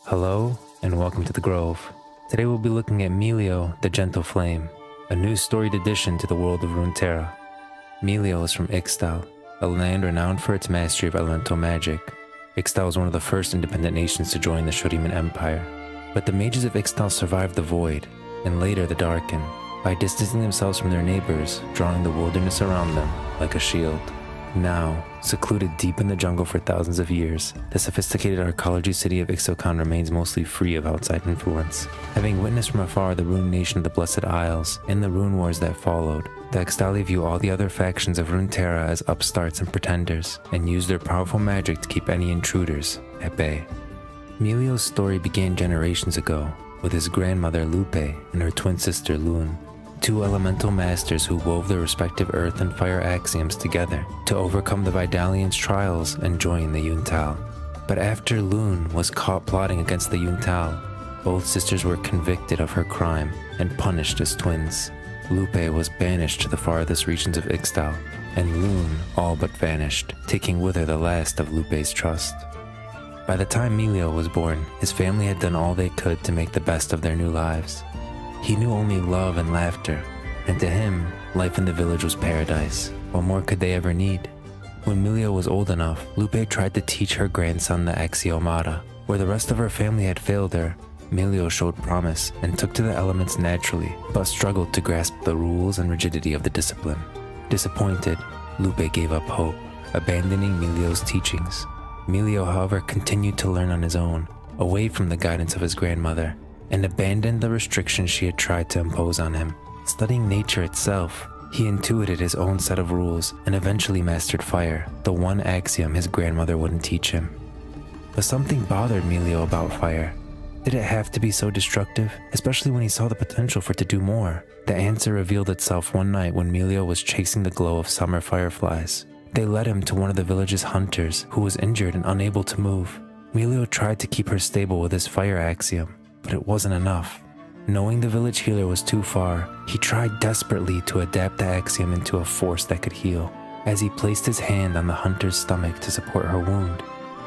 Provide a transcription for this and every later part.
Hello, and welcome to the Grove. Today we'll be looking at MILIO, the Gentle Flame, a new storied addition to the world of Runeterra. MILIO is from Ixtal, a land renowned for its mastery of elemental magic. Ixtal was one of the first independent nations to join the Shuriman Empire. But the mages of Ixtal survived the Void, and later the Darken, by distancing themselves from their neighbors, drawing the wilderness around them like a shield. Now, secluded deep in the jungle for thousands of years, the sophisticated archaeology city of Ixocan remains mostly free of outside influence. Having witnessed from afar the rune nation of the Blessed Isles and the rune wars that followed, the Ixtali view all the other factions of Runeterra as upstarts and pretenders, and use their powerful magic to keep any intruders at bay. MILIO's story began generations ago, with his grandmother Lupe and her twin sister Lune, two elemental masters who wove their respective earth and fire axioms together to overcome the Vidalian's trials and join the Yuntal. But after Lune was caught plotting against the Yuntal, both sisters were convicted of her crime and punished as twins. Lupe was banished to the farthest regions of Ixtal, and Lune all but vanished, taking with her the last of Lupe's trust. By the time MILIO was born, his family had done all they could to make the best of their new lives. He knew only love and laughter, and to him, life in the village was paradise. What more could they ever need? When MILIO was old enough, Lupe tried to teach her grandson the axiomata. Where the rest of her family had failed her, MILIO showed promise and took to the elements naturally, but struggled to grasp the rules and rigidity of the discipline. Disappointed, Lupe gave up hope, abandoning MILIO's teachings. MILIO, however, continued to learn on his own, away from the guidance of his grandmother, and abandoned the restrictions she had tried to impose on him. Studying nature itself, he intuited his own set of rules and eventually mastered fire, the one axiom his grandmother wouldn't teach him. But something bothered MILIO about fire. Did it have to be so destructive, especially when he saw the potential for it to do more? The answer revealed itself one night when MILIO was chasing the glow of summer fireflies. They led him to one of the village's hunters, who was injured and unable to move. MILIO tried to keep her stable with his fire axiom, but it wasn't enough. Knowing the village healer was too far, he tried desperately to adapt the axiom into a force that could heal. As he placed his hand on the hunter's stomach to support her wound,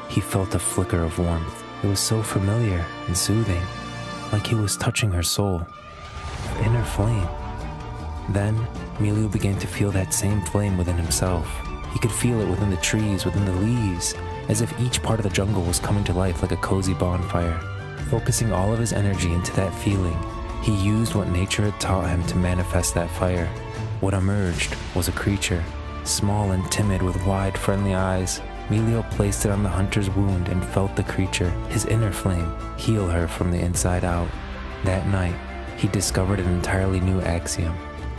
he felt a flicker of warmth. It was so familiar and soothing, like he was touching her soul, her inner flame. Then, MILIO began to feel that same flame within himself. He could feel it within the trees, within the leaves, as if each part of the jungle was coming to life like a cozy bonfire. Focusing all of his energy into that feeling, he used what nature had taught him to manifest that fire. What emerged was a creature, small and timid with wide, friendly eyes. MILIO placed it on the hunter's wound and felt the creature, his inner flame, heal her from the inside out. That night, he discovered an entirely new axiom,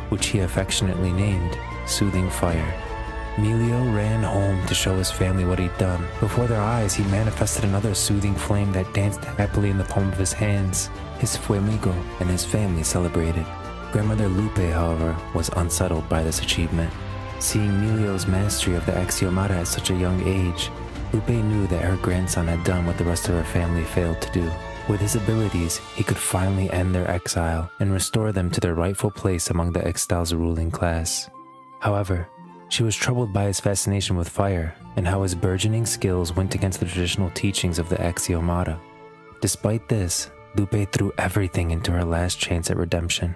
which he affectionately named Soothing Fire. MILIO ran home to show his family what he'd done. Before their eyes, he manifested another soothing flame that danced happily in the palm of his hands. His fuemigo and his family celebrated. Grandmother Lupe, however, was unsettled by this achievement. Seeing MILIO's mastery of the axiomata at such a young age, Lupe knew that her grandson had done what the rest of her family failed to do. With his abilities, he could finally end their exile and restore them to their rightful place among the Ixtal's ruling class. However, she was troubled by his fascination with fire and how his burgeoning skills went against the traditional teachings of the axiomata. Despite this, Lupe threw everything into her last chance at redemption.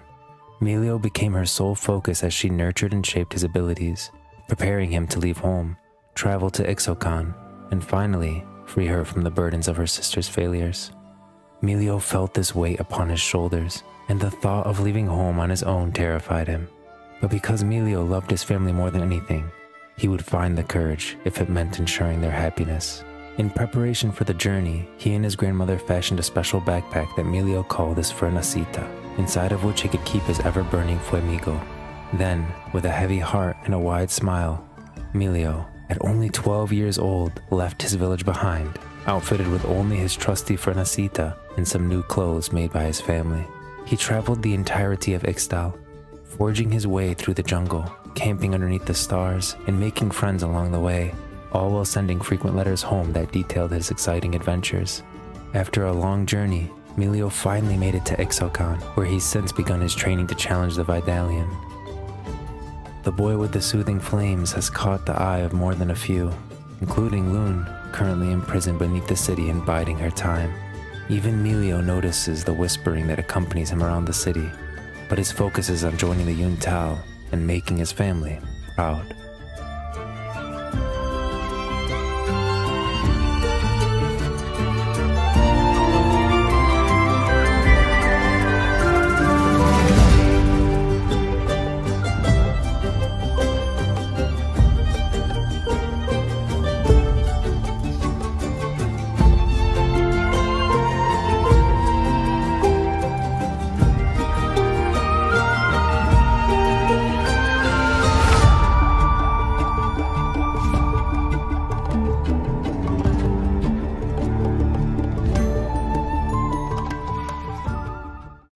MILIO became her sole focus as she nurtured and shaped his abilities, preparing him to leave home, travel to Ixocan, and finally free her from the burdens of her sister's failures. MILIO felt this weight upon his shoulders, and the thought of leaving home on his own terrified him. But because MILIO loved his family more than anything, he would find the courage if it meant ensuring their happiness. In preparation for the journey, he and his grandmother fashioned a special backpack that MILIO called his Frenacita, inside of which he could keep his ever-burning fuemigo. Then, with a heavy heart and a wide smile, MILIO, at only 12 years old, left his village behind, outfitted with only his trusty Frenacita and some new clothes made by his family. He traveled the entirety of Ixtal, forging his way through the jungle, camping underneath the stars, and making friends along the way, all while sending frequent letters home that detailed his exciting adventures. After a long journey, MILIO finally made it to Ixocan, where he's since begun his training to challenge the Vidalian. The boy with the soothing flames has caught the eye of more than a few, including Lune, currently imprisoned beneath the city and biding her time. Even MILIO notices the whispering that accompanies him around the city, but his focus is on joining the Yuntao and making his family proud.